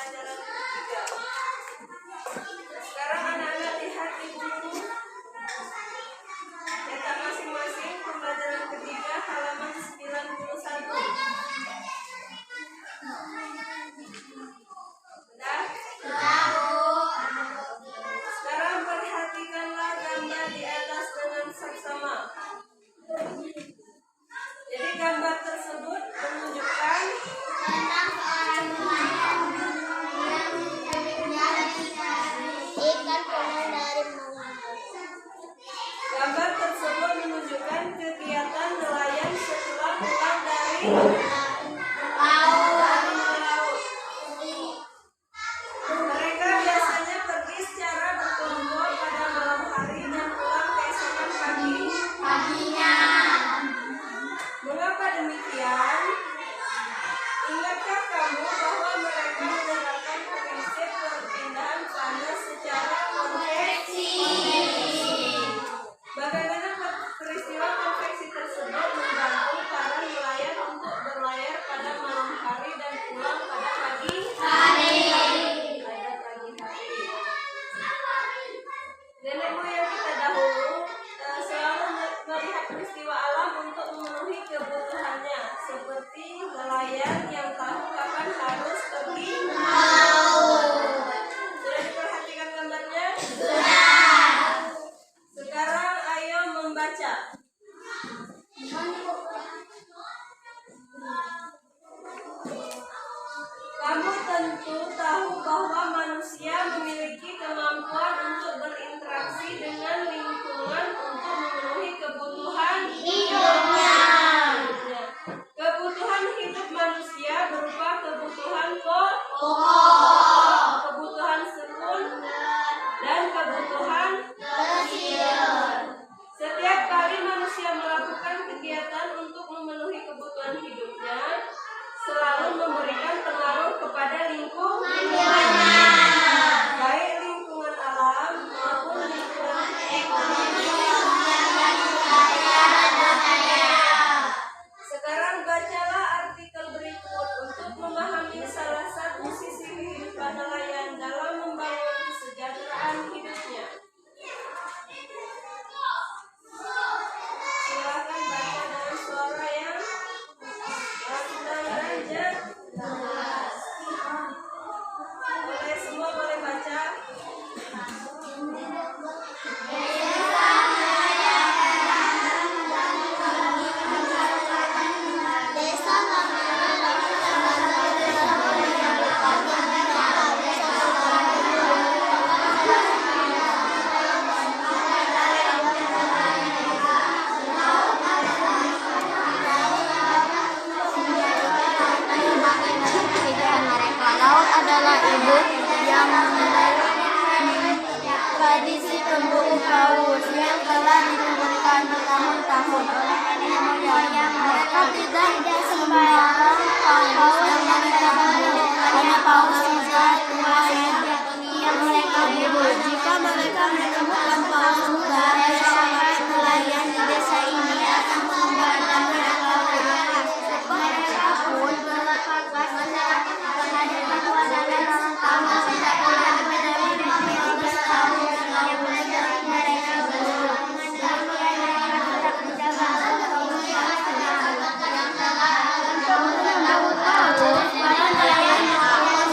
pembelajaran ketiga. Sekarang anak-anak lihat di buku cetak masing-masing pembelajaran ketiga halaman 91. Sudah? Sekarang perhatikanlah gambar di atas dengan seksama. Jadi gambar tersebut menunjukkan tentang seorang nelayan yang ikan pulang dari melaut. Gambar tersebut menunjukkan kegiatan nelayan setelah pulang dari melaut. Mereka biasanya pergi secara berkelompok pada malam hari dan pulang keesokan paginya. Mengapa demikian? Ingatkah kamu bahwa mereka menerapkan prinsip perpindahan panas secara konveksi? Bagaimana peristiwa konveksi tersebut membantu para nelayan untuk berlayar pada malam hari dan pulang pada pagi hari? Nenek moyang kita dahulu selalu melihat peristiwa alam untuk memenuhi kebutuhannya, seperti nelayan yang tahu kapan harus pergi melaut. Sudah diperhatikan gambarnya? Sudah. Sekarang ayo membaca. Kamu tentu tahu bahwa manusia memiliki kemampuan untuk berinteraksi dengan lingkungan untuk memenuhi kebutuhan hidupnya. Kebutuhan hidup manusia berupa kebutuhan pokok, kebutuhan sekunder, dan kebutuhan tersier. Setiap kali manusia melakukan kegiatan untuk memenuhi kebutuhan hidupnya, selalu memberikan pengaruh kepada lingkungan, baik lingkungan alam maupun lingkungan ekonomi. Sekarang bacalah artikel berikut untuk memahami salah satu sisi kehidupan nelayan dalam membangun kesejahteraan hidupnya. Silakan baca dengan suara yang pelan dan jelas. Boleh semua boleh baca. Laut adalah ibu yang tradisi pemburu paus yang telah diturunkan bertahun-tahun oleh nenek moyang mereka. Tidak sembarang paus yang mereka buru, hanya paus tiga tua yang mereka buru. Jika mereka menemukan paus muda, sahabat nelayan di desa ini akan mengembalikan mereka pulang. Mereka pun melepas masyarakat terhadap kewajaran dalam tahun tidak boleh lebih dari 15 tahun yang belajar mereka buru. Demikian mereka tetap menjaga paus yang telah tahu para nelayan paus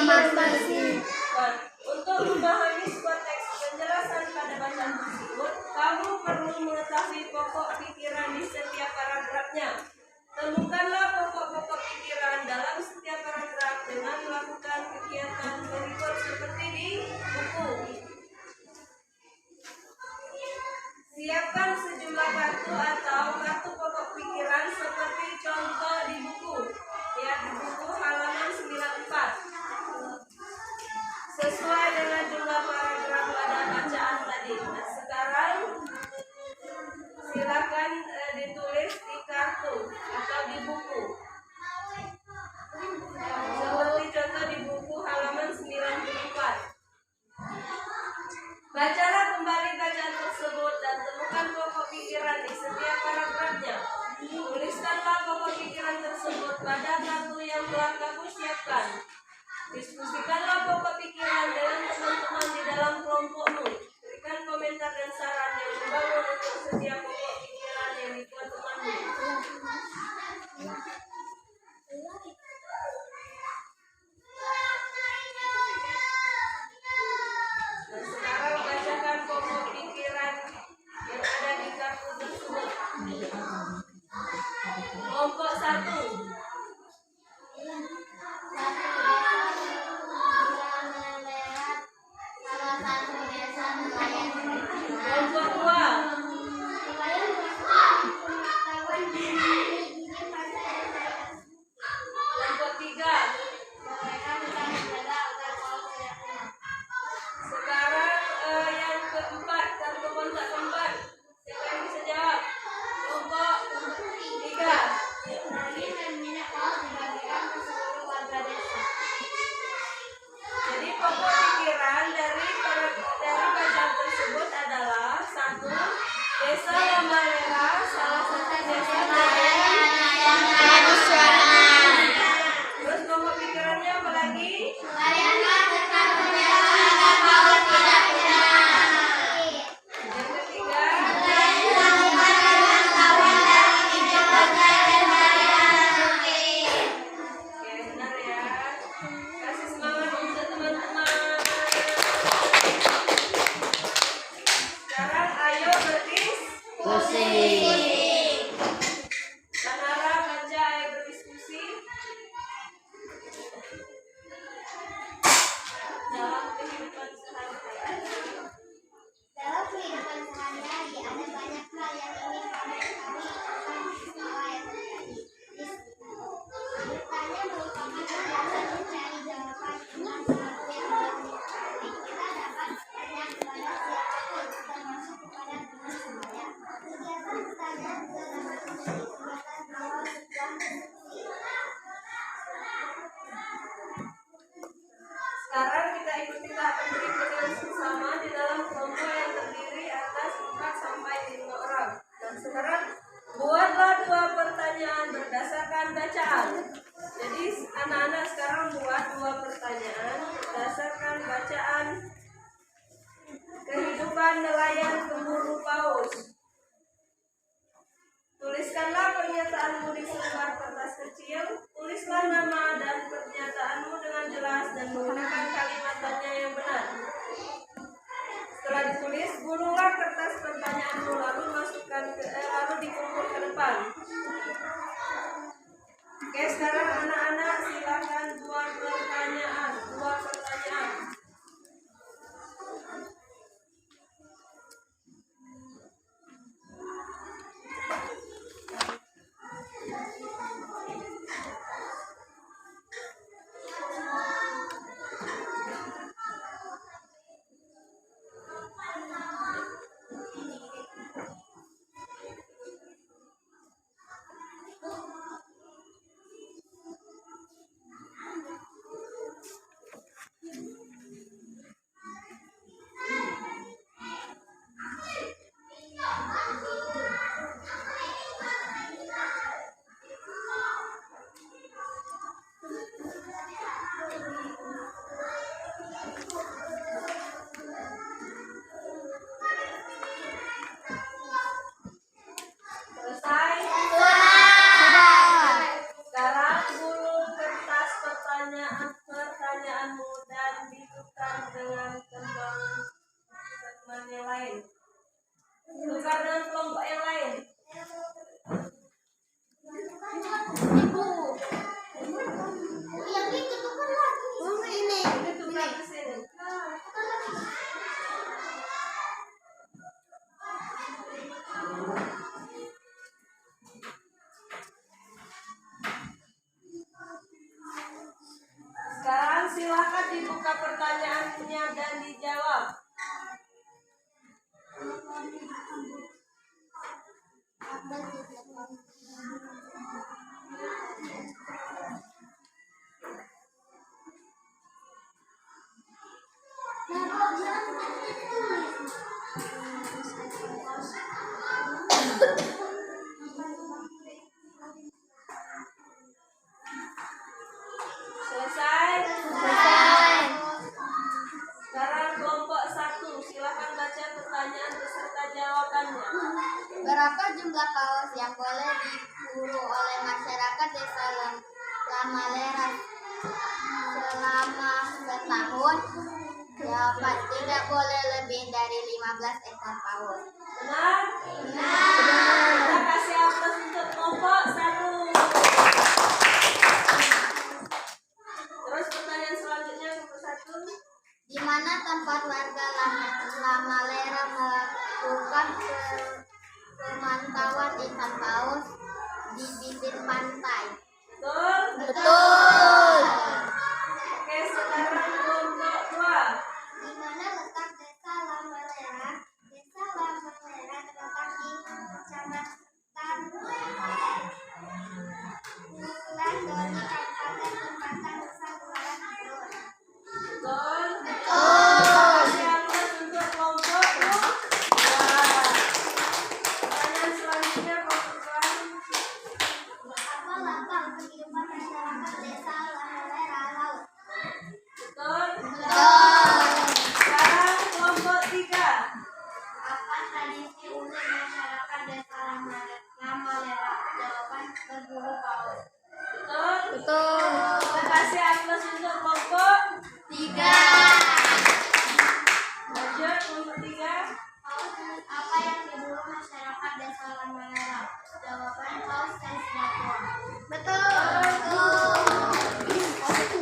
Nah, untuk memahami sebuah teks penjelasan pada bacaan tersebut, kamu perlu mengetahui pokok pikiran di setiap paragrafnya. Temukanlah pokok-pokok pikiran dalam setiap paragraf dengan melakukan kegiatan berikut seperti di buku. Siapkan sejumlah kartu atau kartu pokok pikiran seperti contoh di buku. Lihat di buku halaman 94. Sesuai dengan jumlah paragraf pada bacaan tadi. Nah, sekarang silakan ditulis di kartu atau di buku. Seperti contoh di buku halaman 94. Bacalah kembali bacaan tersebut dan temukan pokok pikiran di setiap paragrafnya. Tuliskanlah pokok pikiran tersebut pada kartu yang telah kamu siapkan. Diskusikanlah pokok pikiran dengan teman-teman di dalam kelompokmu. Berikan komentar dan saran yang membangun untuk setiap pokok pikiran yang dibuat temanmu. Dan sekarang bacakan pokok pikiran yang ada di kartu tersebut. Kelompok 1. Kelompok 2. Kelompok 3. Sekarang yang keempat, kartu kontak keempat. Siapa yang bisa jawab? Kelompok 3. Jadi pokok pikiran dari bacaan tersebut adalah 1. Desa Lambalera salah satu desa Terus pokok pikirannya apa lagi? Yang ketiga, oke, benar ya. Kasih semangat untuk teman-teman. Sekarang ayo berdiskusi. Tanara baca ayo berdiskusi. dibuka pertanyaannya dan dijawab. Selesai? Sekarang kelompok 1, silakan baca pertanyaan beserta jawabannya. Berapa jumlah kaos yang boleh diburu oleh masyarakat desa Lamalera selama setahun? Jawaban, tidak boleh lebih dari 15 ekor paus. Benar? Kita kasih aplaus untuk kelompok 1. Terus pertanyaan selanjutnya kelompok 1. Di mana tempat warga Lamalera melakukan pemantauan ikan paus? Di bibir pantai. Betul? Betul. Oke, sekarang kelompok 2. Di mana letak desa Lamalera? Desa Lamalera terletak di Kecamatan Wulan Doli, Kabupaten Tempatan, Nusa Tenggara Timur. Betul? Betul. Kasih aplaus untuk kelompok 2. Pertanyaan selanjutnya kelompok 2. Apa latar kehidupan masyarakat desa Lamalera Laut? Betul? Betul. Sekarang kelompok 3. Apa tradisi unik masyarakat desa Lamalera? Jawaban, berburu paus. Betul? Betul. Kita kasih aplaus untuk kelompok 3. Lanjut, kelompok 3. Paus jenis apa yang diburu masyarakat desa Lamalera? Jawaban, paus dan sinetron. Betul.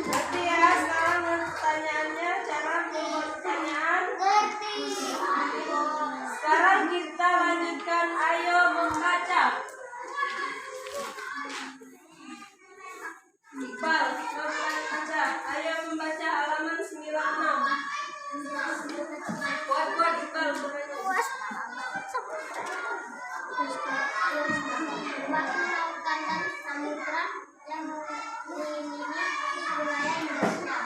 Ngerti ya? Sekarang pertanyaannya, cara membuat pertanyaan. Ngerti. Sekarang kita lanjutkan, ayo membaca. Iqbal, silakan baca. Ayo membaca halaman 96. Kuat-kuat Iqbal, suaranya. Luas lautan dan samudra yang mengelilingi wilayah Indonesia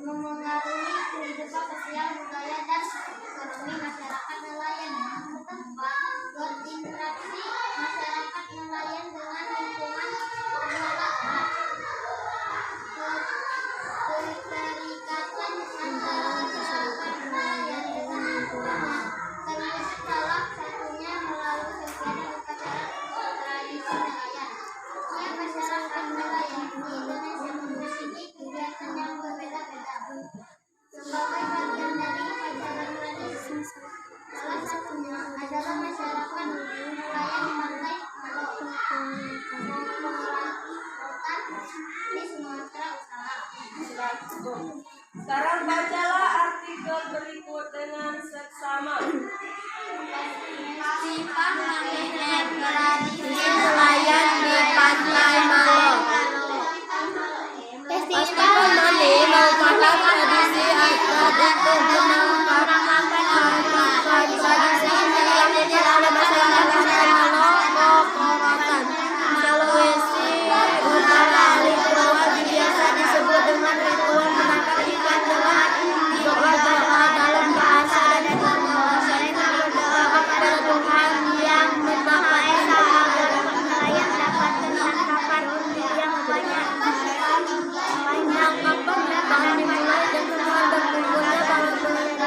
memengaruhi kehidupan sosial, budaya, dan ekonomi masyarakat nelayan setempat. Berinteraksi masyarakat nelayan dengan lingkungan kenegaraan. Keterikatan antara masyarakat nelayan dengan lingkungan terwujud salah satunya melalui kegiatan upacara tradisi nelayan. Setiap masyarakat nelayan di Indonesia memiliki kegiatan yang berbeda-beda. Sebagai bagian dari upacara tradisi, salah satunya adalah masyarakat nelayan di Pantai Malo, mengolah lautan di Sumatera Utara. Sekarang bacalah artikel berikut dengan seksama. Festival mengingat tradisi nelayan di Pantai Malo. Festival Mali merupakan tradisi adat untuk menamakan tradisi yang dilakukan oleh masyarakat Pantai Malo, Kokorotan, Sulawesi Utara. Ritual biasa disebut dengan ritual menangkap ikan dengan doa-doa dalam bahasa dan bahasa berdoa kepada Tuhan yang menempatkan nelayan dapat penangkapan yang banyak. Penangkapan dapat dimulai dengan berkumpulnya para nelayan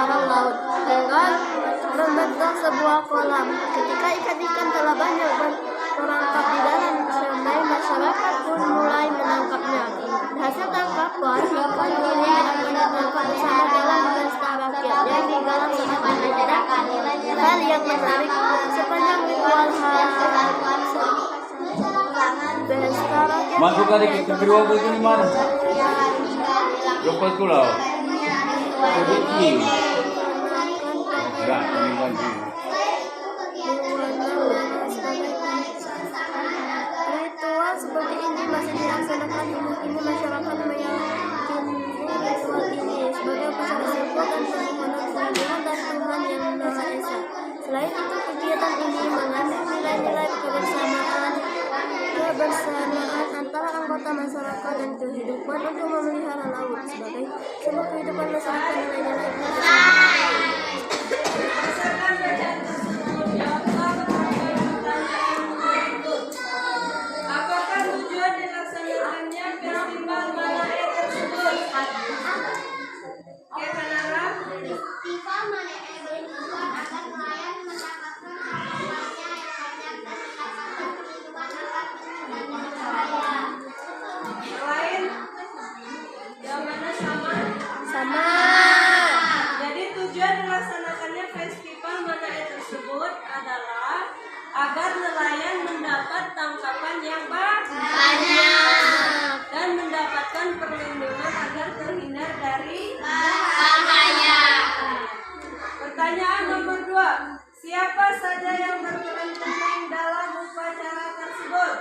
memelihara laut dengan membentuk sebuah kolam. Ketika ikan-ikan telah banyak berangkap di dalam sungai, masyarakat pun mulai menangkapnya. Hasil tangkapan ikan ini akan ditangkap bersama dalam pesta rakyat yang digelar selama hal yang menarik sepanjang ritual pesta rakyat. Masuk kali ke kedua begini mana? Lepas pulau. Sedikit. Enggak, ini lagi. Ritual seperti ini masih dilaksanakan hingga kini. Masyarakat meyakini ritual ini sebagai upacara syukur dan permohonan kehadiran dan Tuhan Yang Maha Esa. Selain itu, kegiatan ini mengandung nilai-nilai kebersamaan antara anggota masyarakat dan kehidupan untuk memelihara laut sebagai sebuah kehidupan masyarakat. Nilai-nilai Berdasarkan bacaan tersebut, jawablah beberapa pertanyaan berikut. Apakah tujuan dilaksanakannya festival Manae tersebut? Oke, Kanara. Festival Manae bertujuan agar nelayan mendapatkan hasilnya yang banyak dan mendapatkan kehidupan agar budaya. Lain? Jawabannya sama? Sama. Jadi tujuan dilaksanakannya festival Manae tersebut adalah agar nelayan mendapat tangkapan yang banyak dan mendapatkan perlindungan agar terhindar dari Bahaya. Pertanyaan nomor 2. Siapa saja yang berperan penting dalam upacara tersebut?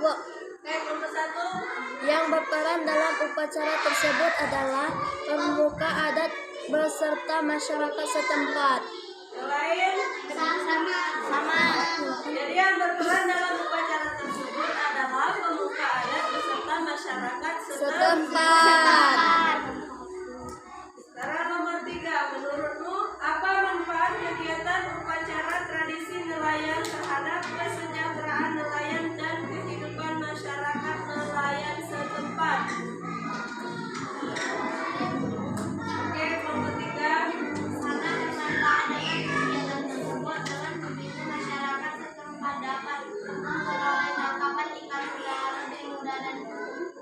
Bu, Oke, nomor 1. yang berperan dalam upacara tersebut adalah pemuka adat beserta masyarakat setempat. Yang lain? Sama. Jadi yang berperan dalam upacara tersebut adalah pemuka adat beserta masyarakat Setempat. Sekarang nomor 3. Menurutmu apa manfaat kegiatan upacara tradisi nelayan terhadap kesejahteraan nelayan dan kehidupan masyarakat nelayan setempat? Oke, nomor 3. Sangat bermanfaat dengan kegiatan tersebut dengan begitu masyarakat setempat dapat memperoleh tangkapan ikan secara lebih mudah dan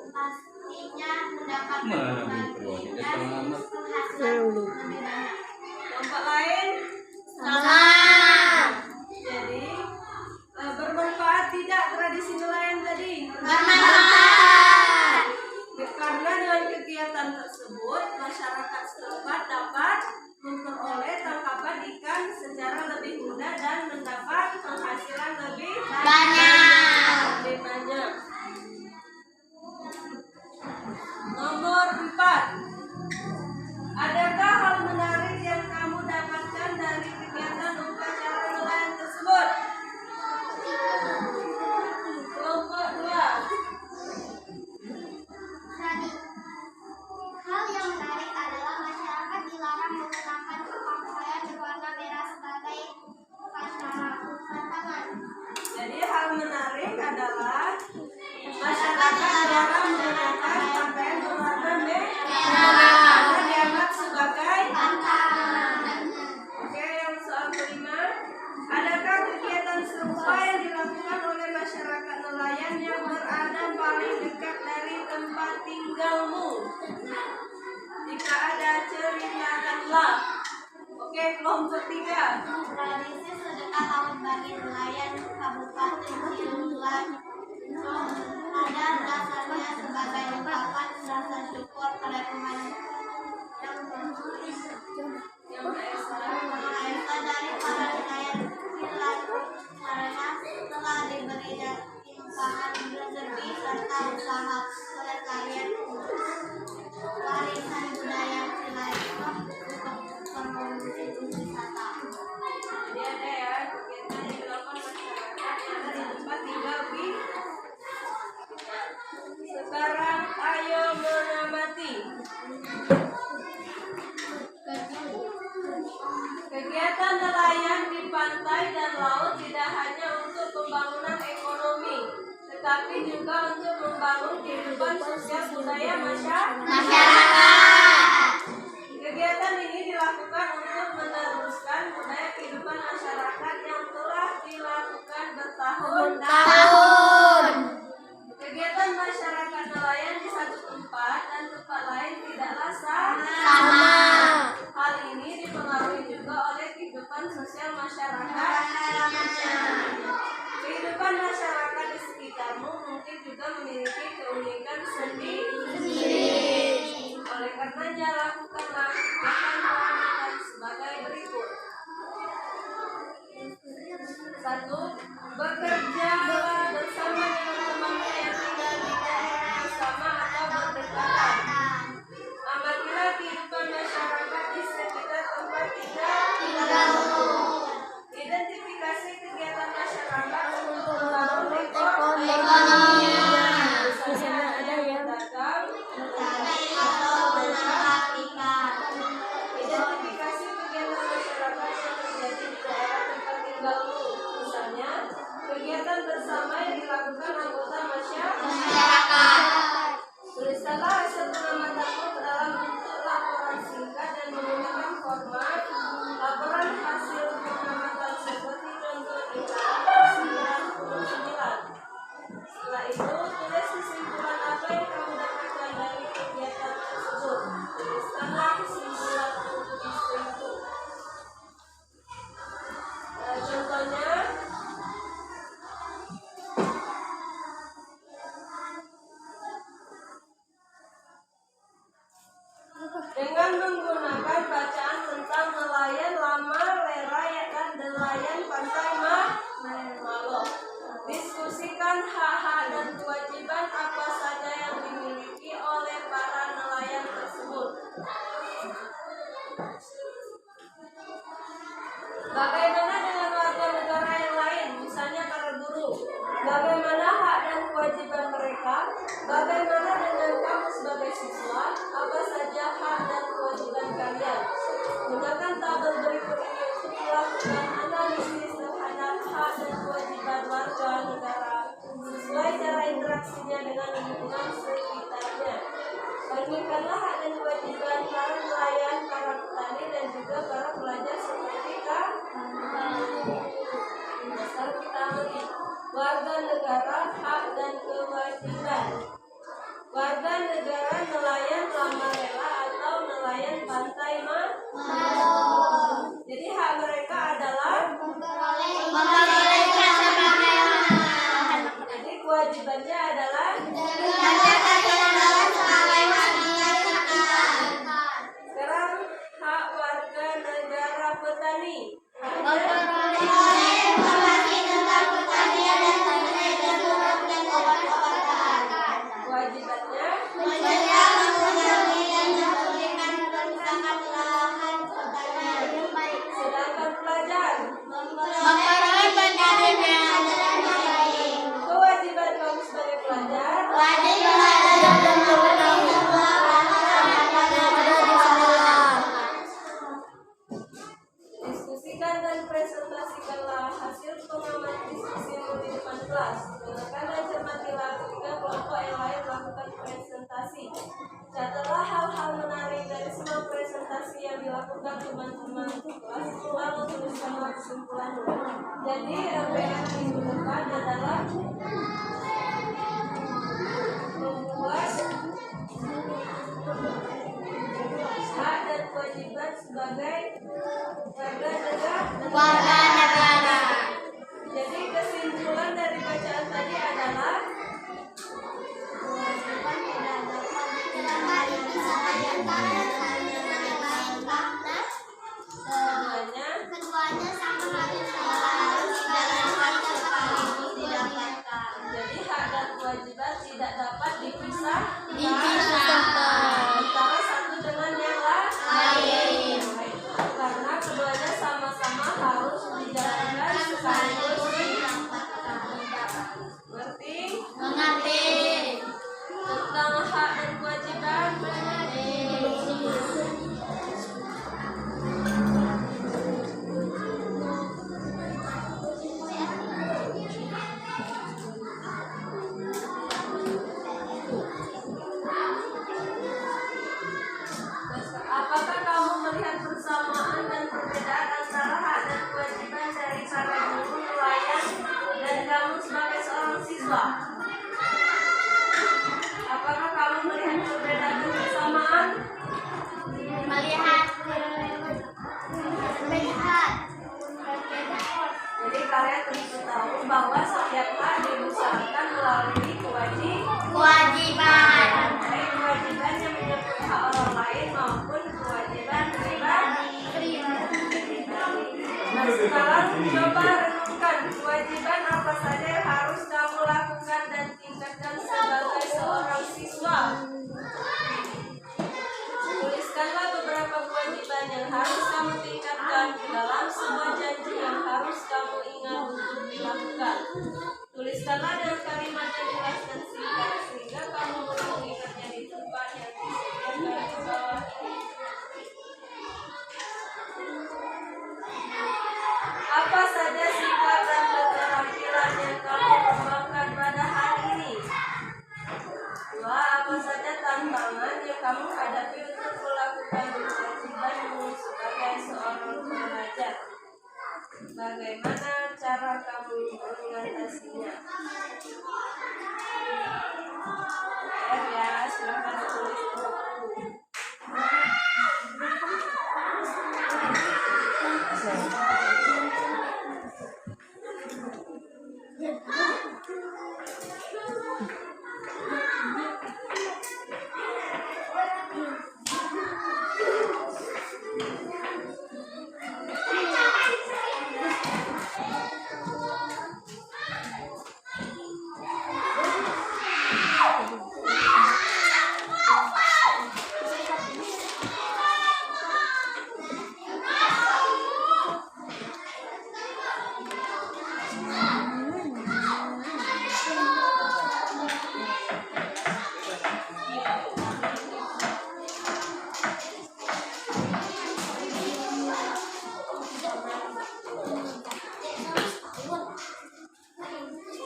pastinya mendapatkan Mana kembali gitu, dan tidak penghasilan lebih banyak. Kelompok lain? Sama. Jadi bermanfaat tidak tradisi nelayan tadi? Bermanfaat. Karena dengan kegiatan tersebut masyarakat setempat dapat memperoleh tangkapan ikan secara lebih mudah dan mendapat penghasilan lebih banyak. Nomor 4. Adakah hal menarik yang kamu dapatkan dari kegiatan upacara nelayan tersebut? Kelompok 2. Hal yang menarik adalah masyarakat dilarang menggunakan pakaian berwarna merah sebagai pasangan. Jadi hal menarik adalah masyarakat dilarang menggunakan pakaian berwarna merah karena dianggap sebagai Pantangan. Oke, yang soal kelima. Adakah kegiatan serupa yang dilakukan oleh masyarakat nelayan yang berada paling dekat dari tempat tinggalmu? Jika ada, ceritakanlah. Oke, kelompok 3. Tradisi sedekah laut bagi nelayan Kabupaten Cilegon ada dasarnya sebagai ungkapan rasa syukur pada Tuhan Yang Maha Esa. Maha Esa dari para nelayan Cilegon karena telah diberinya limpahan rezeki serta usaha pelestarian warisan budaya Cilegon untuk promosi wisata. Jadi ada ya kegiatan yang dilakukan masyarakat yang ada di tempat tinggal kita. Sekarang ayo mengamati. Kegiatan nelayan di pantai dan laut tidak hanya untuk pembangunan ekonomi, tetapi juga untuk membangun kehidupan sosial budaya masyarakat. Kegiatan ini dilakukan untuk meneruskan budaya kehidupan masyarakat yang telah dilakukan bertahun-tahun. Kegiatan masyarakat nelayan di satu tempat dan tempat lain tidaklah sama. Hal ini dipengaruhi juga oleh kehidupan sosial masyarakat. Kehidupan masyarakat di sekitarmu mungkin juga memiliki keunikan sendiri. Oleh karenanya lakukanlah pengamatan sebagai berikut. 1. Bekerjalah bersama dengan temanmu yang tinggal di daerah yang sama atau berdekatan. Amatilah kehidupan masyarakat di sekitar tempat tinggal. Identifikasi kegiatan masyarakat untuk membangun ekonomi. Misalnya ada yang dagang, identifikasi kegiatan masyarakat yang terjadi di daerah tempat tinggalmu. Misalnya, kegiatan bersama yang dilakukan anggota masyarakat. Tuliskanlah hasil pengamatanmu dalam bentuk laporan singkat dan menggunakan format laporan hasil pengamatan seperti contoh di halaman 99. Setelah itu, tulis kesimpulan apa yang kamu dapatkan dari kegiatan tersebut. Tuliskanlah kesimpulan itu. Contohnya, dengan menggunakan bacaan tentang nelayan lama, leraya, dan nelayan pantai Malo. Diskusikan hak-hak dan kewajiban apa saja yang dimiliki oleh para nelayan tersebut. Bagaimana dengan warga negara yang lain, misalnya para buruh? Bagaimana hak dan kewajiban mereka? Bagaimana dengan kamu sebagai siswa? Apa saja hak dan kewajiban kalian? Gunakan tabel berikut ini untuk melakukan analisis terhadap hak dan kewajiban warga negara sesuai cara interaksinya dengan lingkungan sekitarnya. Bandingkanlah hak dan kewajiban para nelayan, para petani, dan juga para pelajar seperti dasar kita amati. Warga negara, hak dan kewajiban. Warga negara nelayan lama rela atau nelayan pantai Jadi hak mereka adalah jadi kewajibannya adalah sekarang hak warga negara petani. Kewajibannya sedangkan pelajar kewajiban kamu sebagai pelajar diskusikan dan presentasikanlah hasil pengamatan diskusimu di depan kelas. Dengarkan dan cermatilah ketika kelompok yang lain melakukan presentasi. Catatlah hal-hal menarik dari semua presentasi yang dilakukan teman-teman kelas, lalu tuliskanlah kesimpulanmu. Jadi RPM minggu depan adalah membuat hak dan kewajiban sebagai warga negara. Jadi kesimpulan dari bacaan tadi adalah keduanya sama harus didapatkan. Jadi hak dan kewajiban tidak dapat dipisahkan antara satu dengan yang lain. Karena keduanya sama-sama harus dijalankan sekaligus didapatkan. Mengerti? Tentang hak dan kewajiban. Apakah kamu siswa. Apakah kamu melihat perbedaan dan persamaan? Melihat Jadi kalian tentu tahu bahwa setiap hal diusahakan melalui kewajiban. baik kewajiban yang menyangkut hak orang lain maupun kewajiban pribadi. Nah, sekarang coba renungkan kewajiban apa saja yang harus kamu lakukan dan tingkatkan sebagai seorang siswa. Tuliskanlah beberapa kewajiban yang harus kamu tingkatkan dalam sebuah janji yang harus kamu ingat untuk dilakukan. Tuliskanlah dengan kalimat yang jelas dan singkat sehingga kamu mudah mengingatnya di tempat yang disediakan di bawah ini. Apa saja sikap dan keterampilan yang kamu kembangkan pada hari ini? 2. Apa saja tantangan yang kamu hadapi untuk melakukan kewajibanmu sebagai seorang pelajar? Bagaimana cara kamu mengatasinya? Ya, silakan tulis buku.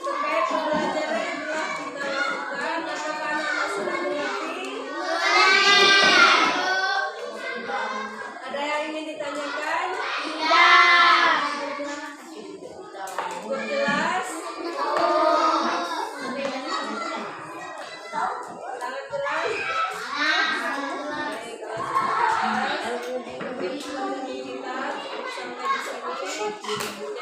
Terkait pembelajaran yang telah kita lakukan, apakah anak-anak sudah mengerti? Ada yang ingin ditanyakan? Cukup jelas? Sangat jelas? Baik, kalau sudah jelas, mungkin kita sampai di sini.